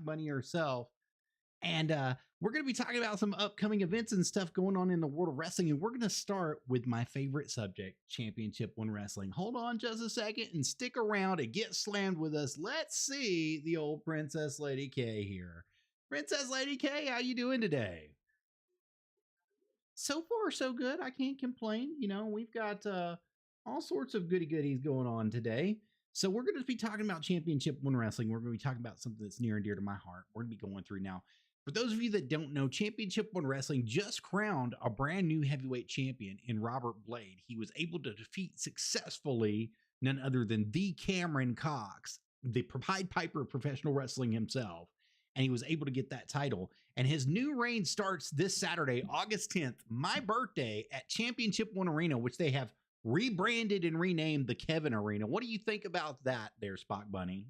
Bunny herself. And we're going to be talking about some upcoming events and stuff going on in the world of wrestling. And we're going to start with my favorite subject, Championship One Wrestling. Hold on just a second and stick around and get slammed with us. Let's see the old Princess Lady K here. Princess Lady K, how you doing today? So far, so good. I can't complain. You know, we've got all sorts of goody goodies going on today. So we're going to be talking about Championship One Wrestling. We're going to be talking about something that's near and dear to my heart. We're going to be going through now. For those of you that don't know, Championship One Wrestling just crowned a brand new heavyweight champion in Robert Blade. He was able to defeat successfully none other than the Cameron Cox, the Pied Piper of professional wrestling himself. And he was able to get that title. And his new reign starts this Saturday, August 10th, my birthday, at Championship One Arena, which they have rebranded and renamed the Kevin Arena. What do you think about that there, Spock Bunny?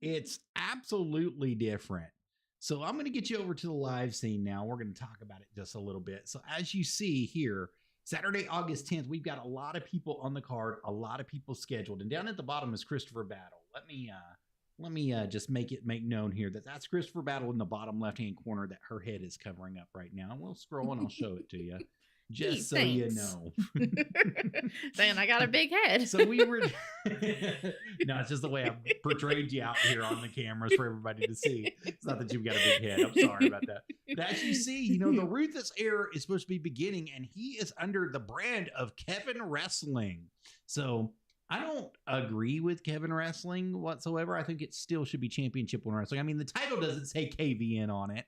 It's absolutely different. So I'm going to get you over to the live scene now. We're going to talk about it just a little bit. So as you see here, Saturday, August 10th, we've got a lot of people on the card, a lot of people scheduled. And down at the bottom is Christopher Battle. Let me just make known here that that's Christopher Battle in the bottom left-hand corner that her head is covering up right now. We'll scroll and I'll show it to you. Just so you know. Saying I got a big head. So we were... No, it's just the way I portrayed you out here on the cameras for everybody to see. It's not that you've got a big head. I'm sorry about that. But as you see, you know, the Ruthless era is supposed to be beginning, and he is under the brand of Kevin Wrestling. So I don't agree with Kevin Wrestling whatsoever. I think it still should be Championship One Wrestling. I mean, the title doesn't say KVN on it.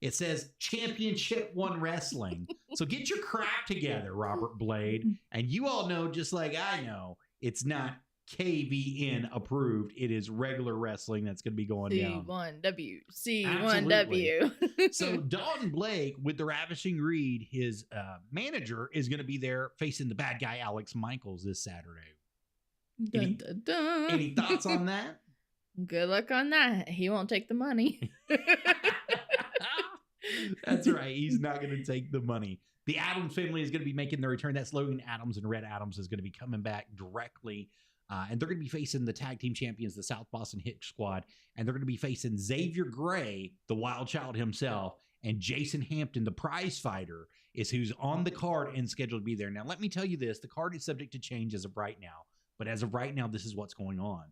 It says Championship One Wrestling. So get your crap together, Robert Blade. And you all know, just like I know, it's not KVN approved. It is regular wrestling that's going to be going down. C1W. C1W. So Dalton Blake with the Ravishing Reed, his manager, is going to be there facing the bad guy Alex Michaels this Saturday. Dun, dun, dun. Any thoughts on that? Good luck on that. He won't take the money. That's right. He's not going to take the money. The Adams family is going to be making their return. That's Logan Adams, and Red Adams is going to be coming back directly. And they're going to be facing the tag team champions, the South Boston Hit Squad. And they're going to be facing Xavier Gray, the Wild Child himself, and Jason Hampton, the prize fighter, is who's on the card and scheduled to be there. Now, let me tell you this. The card is subject to change as of right now. But as of right now, this is what's going on.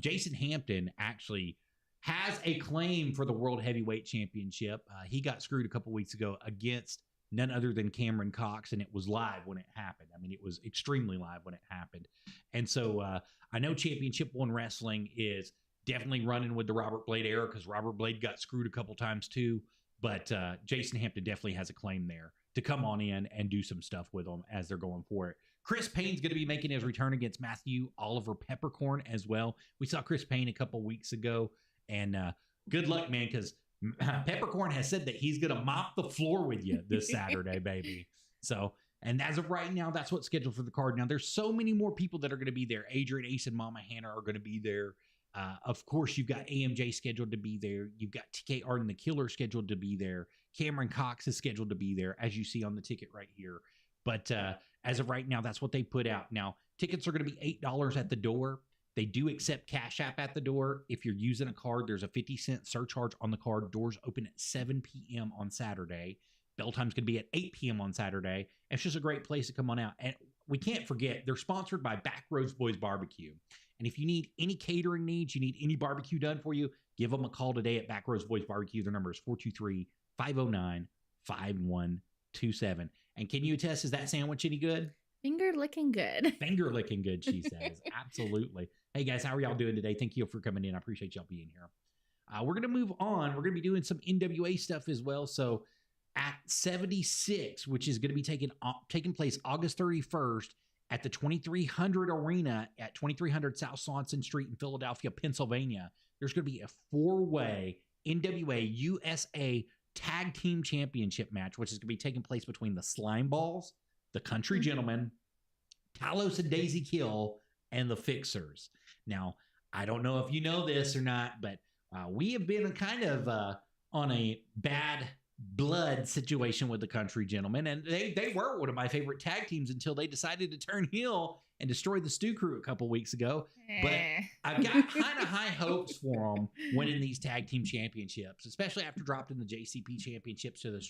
Jason Hampton actually has a claim for the World Heavyweight Championship. He got screwed a couple weeks ago against none other than Cameron Cox, and it was live when it happened. I mean, it was extremely live when it happened. And so I know Championship One Wrestling is definitely running with the Robert Blade era because Robert Blade got screwed a couple times too. But Jason Hampton definitely has a claim there to come on in and do some stuff with them as they're going for it. Chris Payne's going to be making his return against Matthew Oliver Peppercorn as well. We saw Chris Payne a couple weeks ago. And good luck, man, because Peppercorn has said that he's going to mop the floor with you this Saturday, baby. So, and as of right now, that's what's scheduled for the card. Now, there's so many more people that are going to be there. Adrian Ace and Mama Hannah are going to be there. Of course, you've got AMJ scheduled to be there. You've got TK Arden the Killer scheduled to be there. Cameron Cox is scheduled to be there, as you see on the ticket right here. But as of right now, that's what they put out. Now, tickets are going to be $8 at the door. They do accept Cash App at the door. If you're using a card, there's a 50-cent surcharge on the card. Doors open at 7 p.m. on Saturday. Bell time's going to be at 8 p.m. on Saturday. It's just a great place to come on out. And we can't forget, they're sponsored by Backroads Boys Barbecue. And if you need any catering needs, you need any barbecue done for you, give them a call today at Backroads Boys Barbecue. Their number is 423-509-5127. And can you attest, is that sandwich any good? Finger licking good. Finger licking good, she says. Absolutely. Hey, guys, how are y'all doing today? Thank you for coming in. I appreciate y'all being here. We're going to move on. We're going to be doing some NWA stuff as well. So at 76, which is going to be taking place August 31st at the 2300 Arena at 2300 South Swanson Street in Philadelphia, Pennsylvania, there's going to be a four-way NWA USA Tag Team Championship match, which is going to be taking place between the Slime Balls, the Country Gentlemen, Talos and Daisy Kill, and the Fixers. Now, I don't know if you know this or not, but we have been kind of on a bad blood situation with the Country Gentlemen, and they were one of my favorite tag teams until they decided to turn heel and destroy the Stew Crew a couple weeks ago. But I've got kind of high hopes for them winning these tag team championships, especially after dropping the JCP championships to the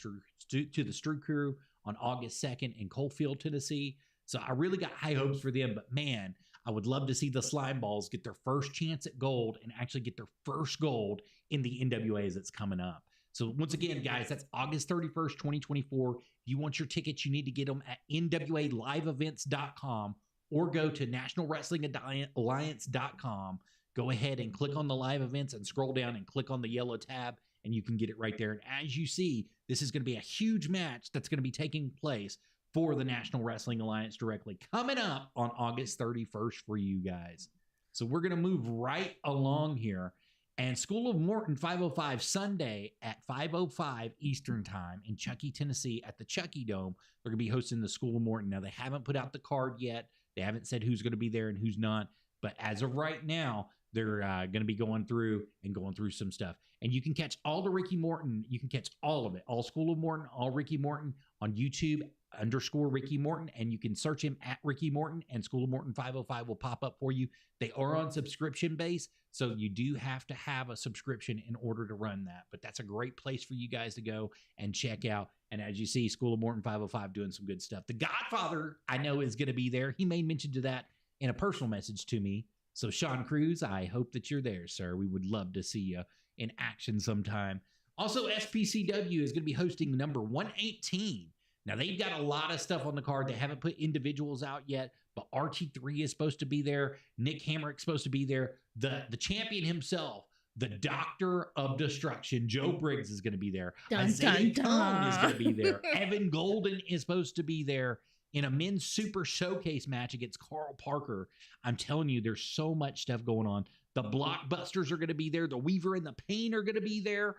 Stew Crew on August 2nd in Coalfield, Tennessee. So I really got high hopes for them. But man, I would love to see the Slime Balls get their first chance at gold and actually get their first gold in the NWAs that's coming up. So once again, guys, that's August 31st, 2024. If you want your tickets, you need to get them at nwaliveevents.com or go to nationalwrestlingalliance.com. Go ahead and click on the live events and scroll down and click on the yellow tab, and you can get it right there. And as you see, this is going to be a huge match that's going to be taking place for the National Wrestling Alliance directly coming up on August 31st for you guys. So we're going to move right along here. And School of Morton 505 Sunday at 5:05 Eastern Time in Chuckey, Tennessee at the Chuckey Dome. They're going to be hosting the School of Morton. Now, they haven't put out the card yet. They haven't said who's going to be there and who's not. But as of right now, they're going to be going through some stuff. And you can catch all the Ricky Morton. You can catch all of it. All School of Morton, all Ricky Morton on YouTube _Ricky Morton. And you can search him at Ricky Morton, and School of Morton 505 will pop up for you. They are on subscription base, so you do have to have a subscription in order to run that. But that's a great place for you guys to go and check out. And as you see, School of Morton 505 doing some good stuff. The Godfather, I know, is going to be there. He made mention to that in a personal message to me. So Sean Cruz, I hope that you're there, sir. We would love to see you in action sometime. Also, SPCW is going to be hosting number 118. Now, they've got a lot of stuff on the card. They haven't put individuals out yet, but RT3 is supposed to be there. Nick Hamrick's supposed to be there. The champion himself, the Doctor of Destruction, Joe Briggs, is going to be there. Isaiah Khan is going to be there. Evan Golden is supposed to be there in a men's super showcase match against Carl Parker. I'm telling you, there's so much stuff going on. The Blockbusters are going to be there. The Weaver and the Pain are going to be there.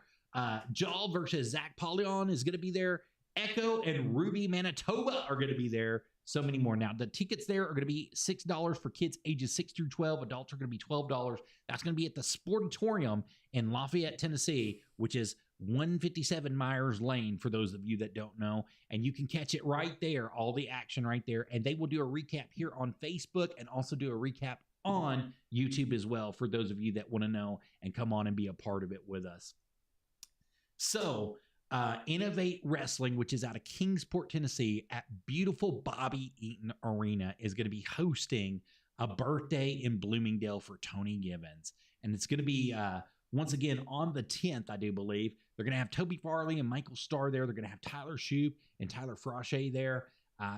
Jal versus Zach Polion is going to be there. Echo and Ruby Manitoba are going to be there. So many more. Now, the tickets there are going to be $6 for kids ages 6 through 12. Adults are going to be $12. That's going to be at the Sportatorium in Lafayette, Tennessee, which is 157 Myers Lane, for those of you that don't know. And you can catch it right there, all the action right there. And they will do a recap here on Facebook and also do a recap on YouTube as well, for those of you that want to know and come on and be a part of it with us. So, Innovate Wrestling, which is out of Kingsport, Tennessee, at beautiful Bobby Eaton Arena, is going to be hosting a birthday in Bloomingdale for Tony Gibbons. And it's going to be, once again, on the 10th, I do believe. They're going to have Toby Farley and Michael Starr there. They're going to have Tyler Shoup and Tyler Frosche there.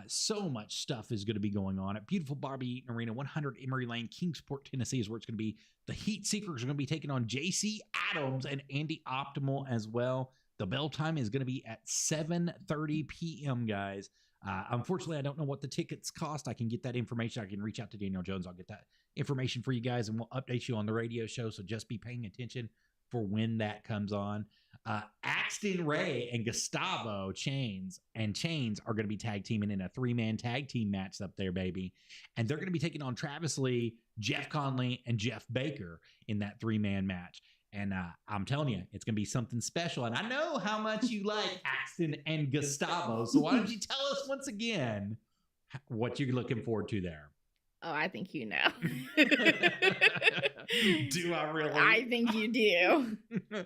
So much stuff is going to be going on at beautiful Bobby Eaton Arena, 100 Emory Lane, Kingsport, Tennessee is where it's going to be. The Heat Seekers are going to be taking on JC Adams and Andy Optimal as well. The bell time is going to be at 7:30 p.m., guys. Unfortunately, I don't know what the tickets cost. I can get that information. I can reach out to Daniel Jones. I'll get that information for you guys, and we'll update you on the radio show. So just be paying attention for when that comes on. Axton Ray and Gustavo Chains are going to be tag teaming in a 3-man tag team match up there, baby. And they're going to be taking on Travis Lee, Jeff Conley, and Jeff Baker in that 3-man match. And I'm telling you, it's going to be something special. And I know how much you like Axton and Gustavo. So why don't you tell us once again what you're looking forward to there? Oh, I think you know. Do I really? I think you do.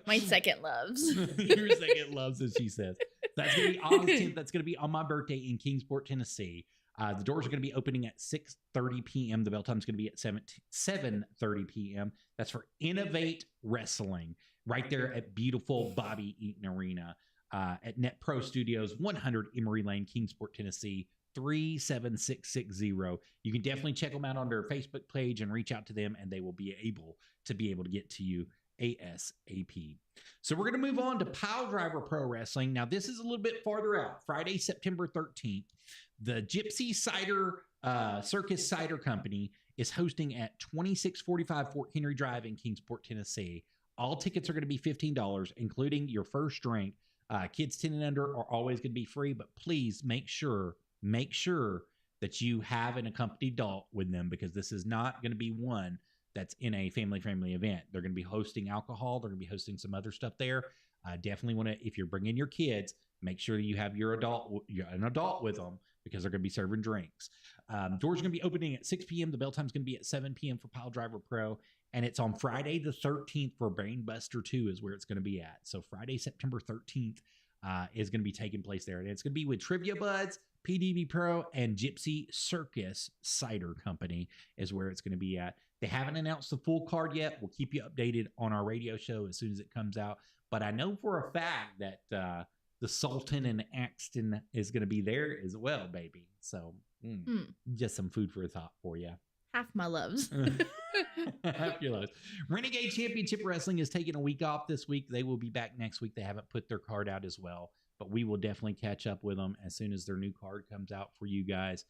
My second loves. Your second loves, as she says. That's going to be August 10th. That's going to be on my birthday in Kingsport, Tennessee. The doors are going to be opening at 6:30 p.m. The bell time is going to be at 7:30 p.m. That's for Innovate Wrestling right there at beautiful Bobby Eaton Arena at Net Pro Studios, 100 Emory Lane, Kingsport, Tennessee, 37660. You can definitely check them out on their Facebook page and reach out to them, and they will be able to get to you ASAP. So we're going to move on to Piledriver Pro Wrestling. Now, this is a little bit farther out. Friday, September 13th. The Gypsy Cider Circus Cider Company is hosting at 2645 Fort Henry Drive in Kingsport, Tennessee. All tickets are going to be $15, including your first drink. Kids 10 and under are always going to be free, but please make sure that you have an accompanied adult with them, because this is not going to be one that's in a family-friendly event. They're going to be hosting alcohol. They're going to be hosting some other stuff there. Definitely want to, if you're bringing your kids, make sure you have an adult with them because they're going to be serving drinks. Doors are going to be opening at 6 p.m. The bell time is going to be at 7 p.m. for Piledriver Pro. And it's on Friday the 13th for Brainbuster 2 is where it's going to be at. So Friday, September 13th is going to be taking place there. And it's going to be with Trivia Buds, PDB Pro, and Gypsy Circus Cider Company is where it's going to be at. They haven't announced the full card yet. We'll keep you updated on our radio show as soon as it comes out. But I know for a fact that the Sultan and Axton is going to be there as well, baby. So just some food for thought for you. Half my loves. Half your loves. Renegade Championship Wrestling is taking a week off this week. They will be back next week. They haven't put their card out as well, but we will definitely catch up with them as soon as their new card comes out for you guys.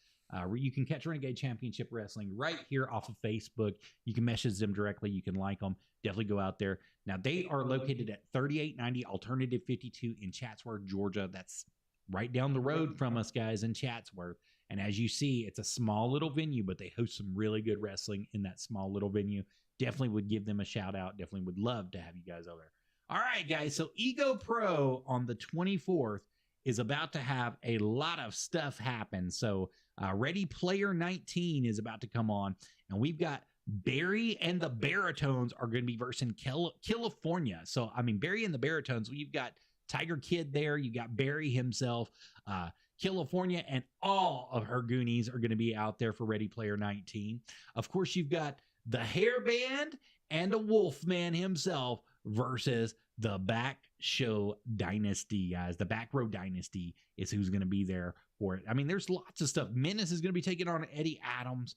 You can catch Renegade Championship Wrestling right here off of Facebook. You can message them directly. You can like them. Definitely go out there. Now, they are located at 3890 Alternative 52 in Chatsworth, Georgia. That's right down the road from us, guys, in Chatsworth. And as you see, it's a small little venue, but they host some really good wrestling in that small little venue. Definitely would give them a shout out. Definitely would love to have you guys over there. All right, guys. So Ego Pro on the 24th is about to have a lot of stuff happen. So Ready Player 19 is about to come on, and we've got Barry and the Baritones are going to be versing California. So, I mean, Barry and the Baritones, you've got Tiger Kid there. You got Barry himself, California, and all of her Goonies are going to be out there for Ready Player 19. Of course, you've got the Hair Band and the Wolfman himself versus the Back Show Dynasty, guys. The Back Row Dynasty is who's going to be there for it. I mean, there's lots of stuff. Menace is going to be taking on Eddie Adams.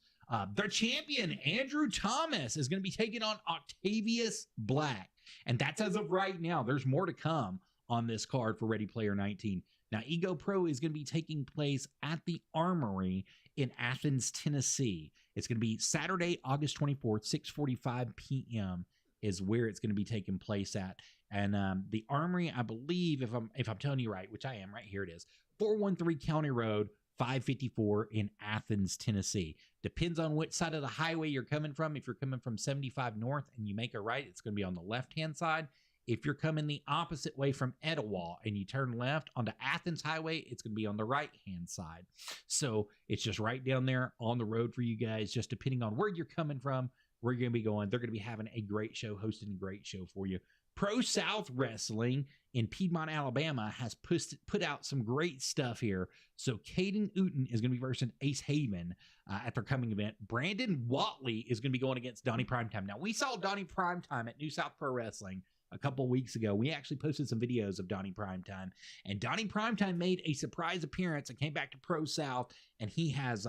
Their champion, Andrew Thomas, is going to be taking on Octavius Black. And that's as of right now. There's more to come on this card for Ready Player 19. Now, Ego Pro is going to be taking place at the Armory in Athens, Tennessee. It's going to be Saturday, August 24th, 6:45 p.m. is where it's going to be taking place at. And the Armory, I believe, if I'm telling you right, which I am, right here it is, 413 County Road, 554 in Athens, Tennessee. Depends on which side of the highway you're coming from. If you're coming from 75 north and you make a right, it's going to be on the left-hand side. If you're coming the opposite way from Etowah and you turn left onto Athens Highway, it's going to be on the right-hand side. So it's just right down there on the road for you guys, just depending on where you're coming from, where you're going to be going. They're going to be having a great show, hosting a great show for you. Pro South Wrestling in Piedmont, Alabama has put out some great stuff here. So Caden Uten is going to be versing Ace Haven at their coming event. Brandon Watley is going to be going against Donnie Primetime. Now, we saw Donnie Primetime at New South Pro Wrestling a couple weeks ago. We actually posted some videos of Donnie Primetime, and Donnie Primetime made a surprise appearance and came back to Pro South, and he has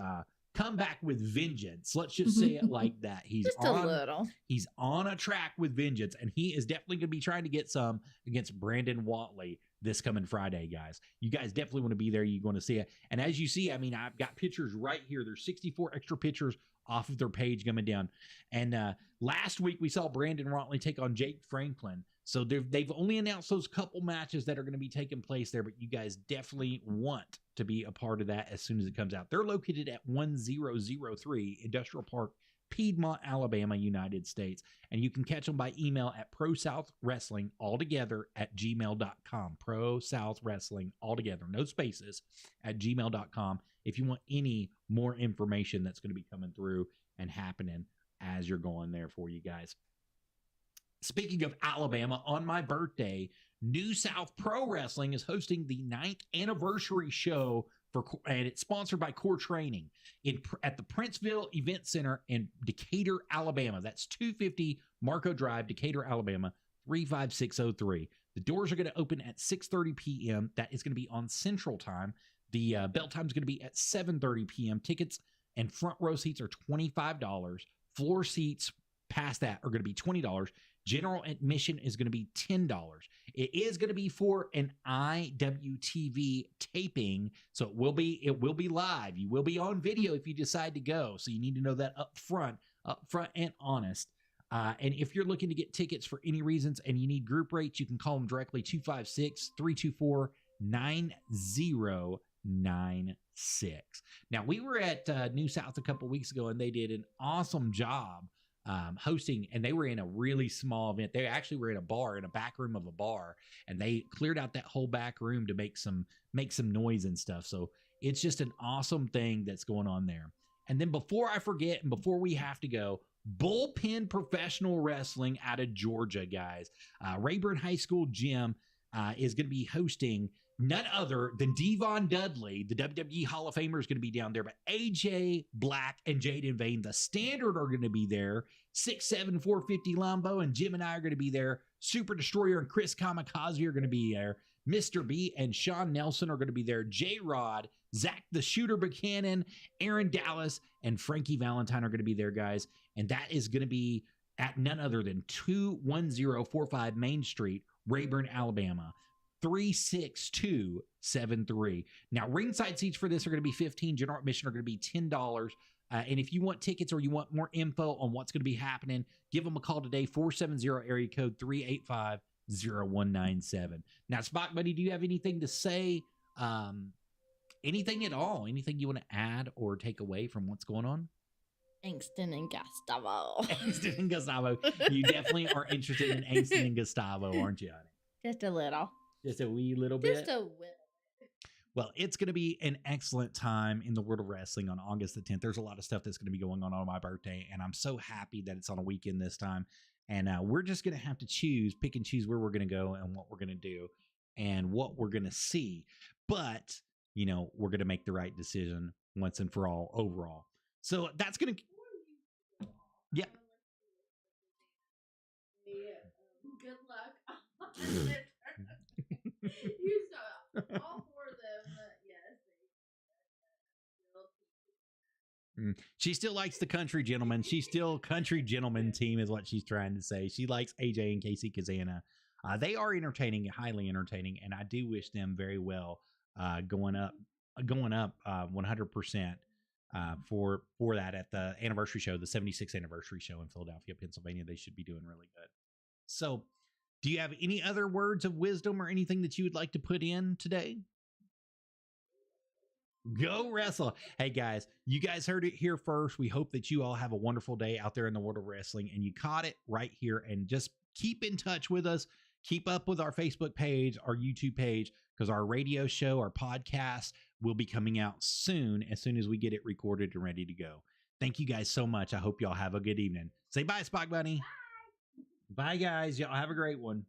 come back with vengeance. Let's just say it like that. He's just a little. He's on a track with vengeance, and he is definitely going to be trying to get some against Brandon Watley this coming Friday, guys. You guys definitely want to be there. You're going to see it. And as you see, I mean, I've got pictures right here. There's 64 extra pictures off of their page coming down. And last week we saw Brandon Watley take on Jake Franklin. So they've only announced those couple matches that are going to be taking place there, but you guys definitely want to be a part of that as soon as it comes out. They're located at 1003 Industrial Park, Piedmont, Alabama, United States. And you can catch them by email at prosouthwrestling altogether at gmail.com. Prosouthwrestling altogether, no spaces, at gmail.com if you want any more information that's going to be coming through and happening as you're going there for you guys. Speaking of Alabama, on my birthday, New South Pro Wrestling is hosting the 9th anniversary show and it's sponsored by Core Training at the Princeville Event Center in Decatur, Alabama. That's 250 Marco Drive, Decatur, Alabama, 35603. The doors are going to open at 6:30 p.m. That is going to be on Central Time. The bell time is going to be at 7:30 p.m. Tickets and front row seats are $25. Floor seats past that are going to be $20. General admission is going to be $10. It is going to be for an IWTV taping, so it will be live. You will be on video if you decide to go. So you need to know that up front and honest. And if you're looking to get tickets for any reasons and you need group rates, you can call them directly 256-324-9096. Now, we were at New South a couple weeks ago, and they did an awesome job hosting, and they were in a really small event. They actually were in a bar, in a back room of a bar, and they cleared out that whole back room to make some noise and stuff. So it's just an awesome thing that's going on there. And then before I forget, and before we have to go, Bullpen Professional Wrestling out of Georgia, guys. Rayburn High School Gym is going to be hosting none other than Devon Dudley, the WWE Hall of Famer, is going to be down there. But AJ Black and Jaden Vane, the Standard, are going to be there. 6'7", 450 Lambo, and Jim and I are going to be there. Super Destroyer and Chris Kamikaze are going to be there. Mr. B and Sean Nelson are going to be there. J-Rod, Zach the Shooter Buchanan, Aaron Dallas, and Frankie Valentine are going to be there, guys. And that is going to be at none other than 21045 Main Street, Rayburn, Alabama, 36273. Now, ringside seats for this are going to be $15. General admission are going to be $10. And if you want tickets or you want more info on what's going to be happening, give them a call today, 470 area code 385-0197. Now, Spock Buddy, do you have anything to say? Anything at all? Anything you want to add or take away from what's going on? Angston and Gustavo. Angston and Gustavo. You definitely are interested in Angston and Gustavo, aren't you, honey? Just a little. Just a wee little bit? Just a little. Well, it's going to be an excellent time in the world of wrestling on August the 10th. There's a lot of stuff that's going to be going on my birthday, and I'm so happy that it's on a weekend this time. And we're just going to have to pick and choose where we're going to go and what we're going to do and what we're going to see. But, you know, we're going to make the right decision once and for all overall. So that's going to... Yeah. Good luck. You saw all four of them. Yes. She still likes the country gentleman. She's still country gentleman team is what she's trying to say. She likes AJ and Casey Kazana. They are entertaining, highly entertaining, and I do wish them very well going up 100% for that at the anniversary show, the 76th anniversary show in Philadelphia, Pennsylvania. They should be doing really good. So, do you have any other words of wisdom or anything that you would like to put in today? Go wrestle. Hey guys, you guys heard it here first. We hope that you all have a wonderful day out there in the world of wrestling, and you caught it right here. And just keep in touch with us. Keep up with our Facebook page, our YouTube page, because our radio show, our podcast will be coming out soon as we get it recorded and ready to go. Thank you guys so much. I hope y'all have a good evening. Say bye, Spock Bunny. Bye, guys. Y'all have a great one.